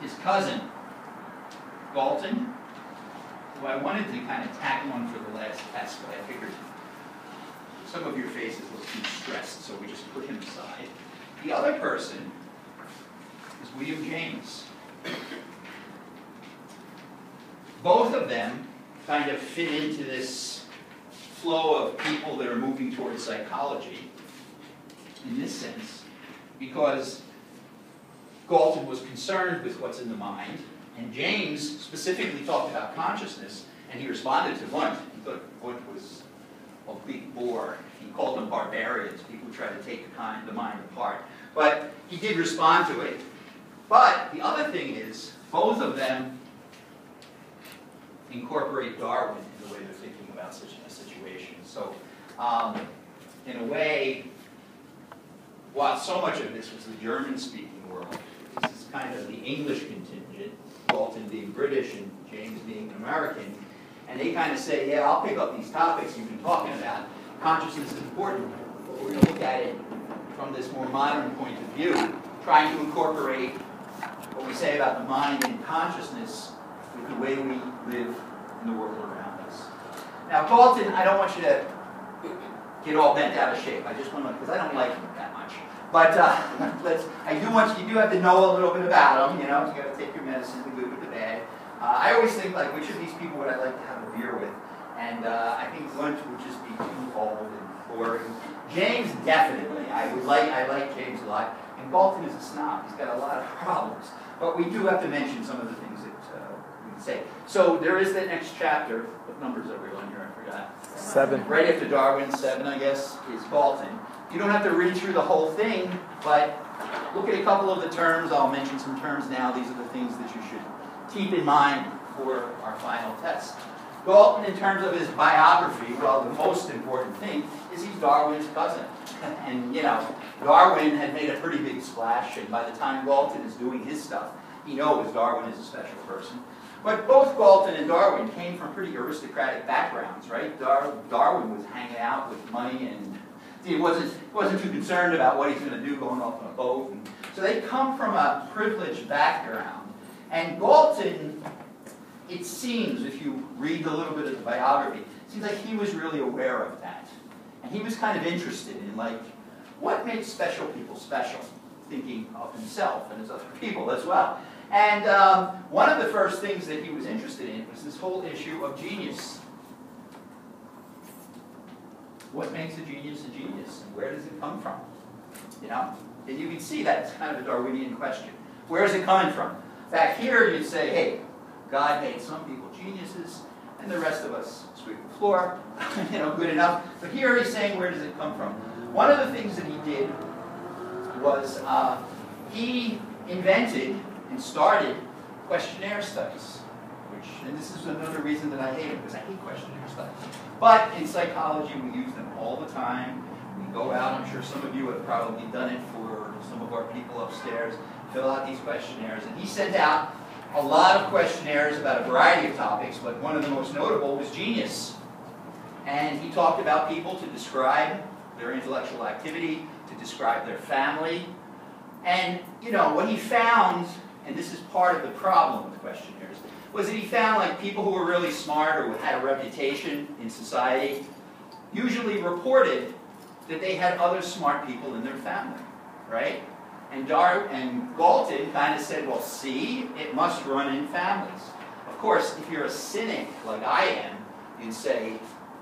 his cousin, Galton, who I wanted to kind of tack on for the last test, but I figured some of your faces look too stressed, so we just put him aside. The other person is William James. Both of them kind of fit into this flow of people that are moving towards psychology in this sense, because Galton was concerned with what's in the mind, and James specifically talked about consciousness, and he responded to Wundt. He thought Wundt was a big bore. He called them barbarians, people who try to take the mind apart. But he did respond to it. But the other thing is, both of them incorporate Darwin in the way they're thinking about such a situation. So, in a way, while so much of this was the German-speaking world, this is kind of the English contingent, Galton being British and James being American, and they kind of say, yeah, I'll pick up these topics you've been talking about. Consciousness is important, but we're going to look at it from this more modern point of view, trying to incorporate what we say about the mind and consciousness with the way we live in the world around us. Now, Galton, I don't want you to get all bent out of shape. I just want to, because I don't like him that much. But you do have to know a little bit about him. You know, you got to take your medicine, the good with the bad. I always think, like, which of these people would I like to have a beer with? And I think Wundt would just be too old and boring. James, definitely. I like James a lot. And Galton is a snob. He's got a lot of problems. But we do have to mention some of the things that we can say. So there is the next chapter. What numbers are we on here? I forgot. 7. Right after Darwin, 7, I guess, is Galton. You don't have to read through the whole thing, but look at a couple of the terms. I'll mention some terms now. These are the things that you should keep in mind for our final test. Galton, in terms of his biography, well, the most important thing is he's Darwin's cousin. And, you know, Darwin had made a pretty big splash, and by the time Galton is doing his stuff, he knows Darwin is a special person. But both Galton and Darwin came from pretty aristocratic backgrounds, right? Darwin was hanging out with money, and he wasn't too concerned about what he's going to do going off on a boat. And so they come from a privileged background. And Galton, it seems, if you read a little bit of the biography, it seems like he was really aware of that. And he was kind of interested in, like, what makes special people special? Thinking of himself and his other people as well. And one of the first things that he was interested in was this whole issue of genius. What makes a genius, and where does it come from? You know? And you can see that it's kind of a Darwinian question. Where is it coming from? Back here, you'd say, hey, God made some people geniuses, and the rest of us sweep the floor. You know, good enough. But here he's saying, where does it come from? One of the things that he did was he invented and started questionnaire studies, and this is another reason that I hate it, because I hate questionnaire studies. But in psychology, we use them all the time. We go out, I'm sure some of you have probably done it for some of our people upstairs, fill out these questionnaires. And he sent out a lot of questionnaires about a variety of topics, but one of the most notable was genius. And he talked about people to describe their intellectual activity, to describe their family. And, you know, what he found, and this is part of the problem with questionnaires, was that he found, like, people who were really smart or had a reputation in society usually reported that they had other smart people in their family, right? And Galton kind of said, well, see, it must run in families. Of course, if you're a cynic like I am, you'd say,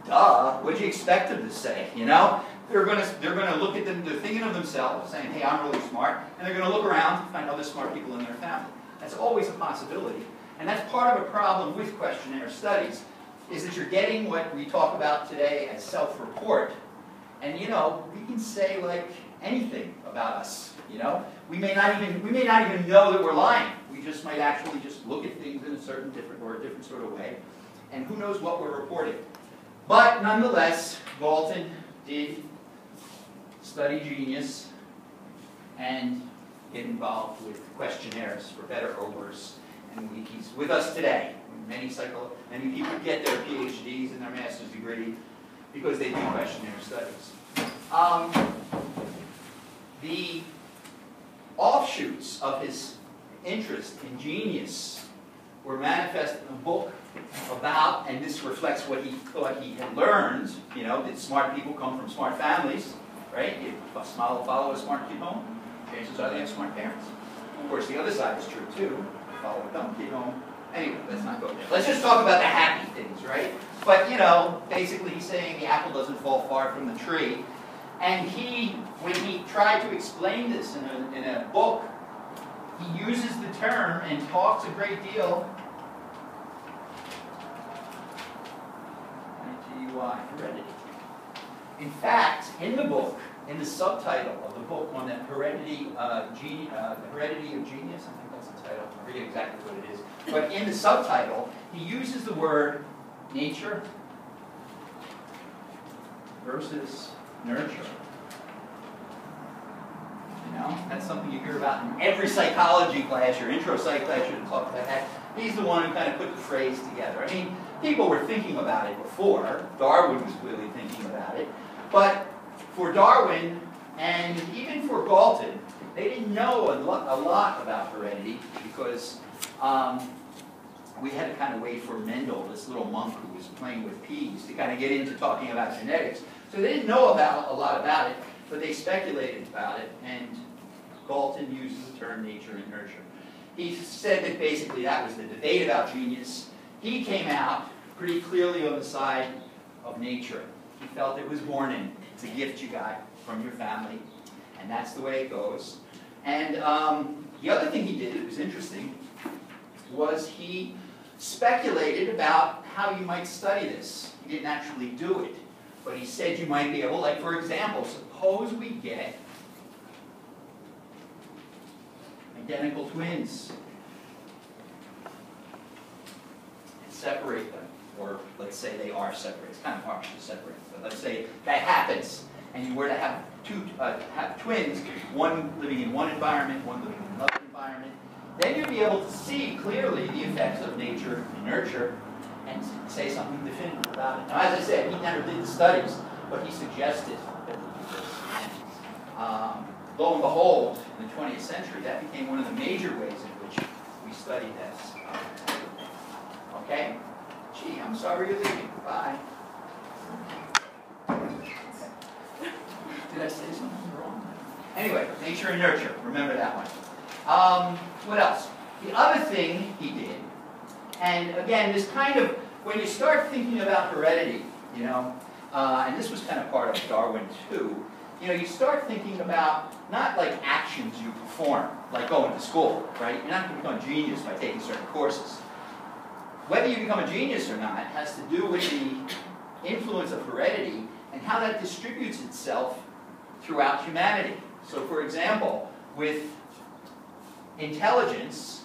duh, what'd you expect them to say, you know? They're going to look at them, they're thinking of themselves, saying, hey, I'm really smart, and they're going to look around and find other smart people in their family. That's always a possibility. And that's part of a problem with questionnaire studies, is that you're getting what we talk about today as self-report. And, you know, we can say, like, anything about us, you know? We may not even know that we're lying. We just might actually just look at things in a different sort of way. And who knows what we're reporting. But nonetheless, Galton did study genius and get involved with questionnaires, for better or worse. And he's with us today. Many people get their PhDs and their master's degree because they do questionnaire studies. The offshoots of his interest in genius were manifest in a book about, and this reflects what he thought he had learned, that smart people come from smart families, right? You follow a smart kid home, chances are they have smart parents. Of course, the other side is true too. Follow a dumb kid home. Anyway, let's not go there. Let's just talk about the happy things, right? But, basically he's saying the apple doesn't fall far from the tree. And when he tried to explain this in a book, he uses the term and talks a great deal. Heredity. In fact, in the book, in the subtitle of the book on that heredity of genius, I think that's the title. I forget exactly what it is. But in the subtitle, he uses the word nature versus nurture. That's something you hear about in every psychology class, your intro psych class, you talk about that. He's the one who kind of put the phrase together. I mean, people were thinking about it before. Darwin was clearly thinking about it. But for Darwin, and even for Galton, they didn't know a lot about heredity because we had to kind of wait for Mendel, this little monk who was playing with peas, to kind of get into talking about genetics. So they didn't know a lot about it, but they speculated about it, and Galton uses the term nature and nurture. He said that basically that was the debate about genius. He came out pretty clearly on the side of nature. He felt it was born in. It's a gift you got from your family, and that's the way it goes. And the other thing he did that was interesting was he speculated about how you might study this. He didn't actually do it, but he said you might be able, like for example, suppose we get identical twins and separate them, or let's say they are separated. It's kind of harsh to separate, but let's say that happens, and you were to have have twins, one living in one environment, one living in another environment. Then you'd be able to see clearly the effects of nature and nurture and say something definitive about it. Now, as I said, he never did the studies, but he suggested that we do this. Lo and behold, in the 20th century, that became one of the major ways in which we studied this. Okay? Gee, I'm sorry you're leaving. Bye. Did I say something wrong? Anyway, nature and nurture. Remember that one. What else? The other thing he did, and again, this kind of, when you start thinking about heredity, and this was kind of part of Darwin too, you start thinking about not like actions you perform, like going to school, right? You're not going to become a genius by taking certain courses. Whether you become a genius or not has to do with the influence of heredity and how that distributes itself throughout humanity. So for example, with intelligence,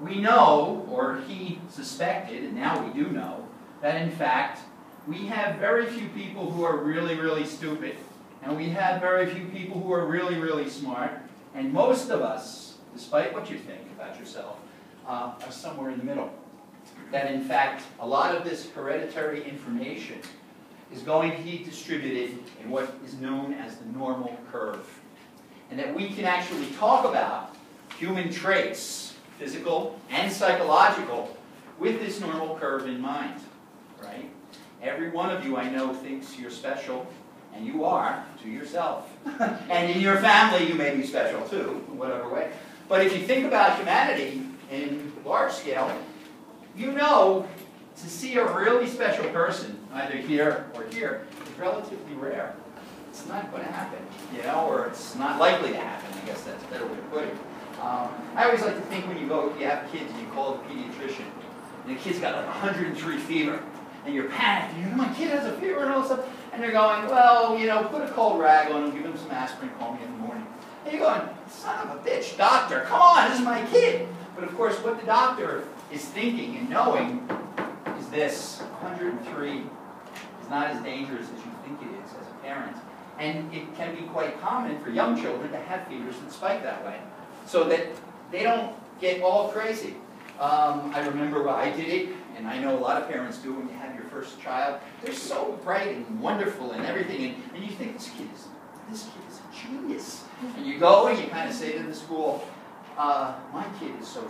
we know, or he suspected, and now we do know, that in fact, we have very few people who are really, really stupid, and we have very few people who are really, really smart, and most of us, despite what you think about yourself, are somewhere in the middle. That in fact, a lot of this hereditary information is going to be distributed in what is known as the normal curve. And that we can actually talk about human traits, physical and psychological, with this normal curve in mind, right? Every one of you I know thinks you're special, and you are to yourself. And in your family you may be special too, in whatever way. But if you think about humanity in large scale, you know to see a really special person, either here or here, is relatively rare. It's not going to happen, or it's not likely to happen. I guess that's a better way to put it. I always like to think when you have kids and you call the pediatrician, and the kid's got like 103 fever, and you're panicked, and my kid has a fever and all this stuff, and they're going, well, put a cold rag on him, give him some aspirin, call me in the morning. And you're going, son of a bitch, doctor, come on, this is my kid. But of course, what the doctor is thinking and knowing is this: 103 is not as dangerous as you think it is as a parent. And it can be quite common for young children to have fevers that spike that way, so that they don't get all crazy. I remember when I did it, and I know a lot of parents do when you have your first child. They're so bright and wonderful and everything, and you think, this kid is a genius. And you go and you kind of say to the school, My kid is so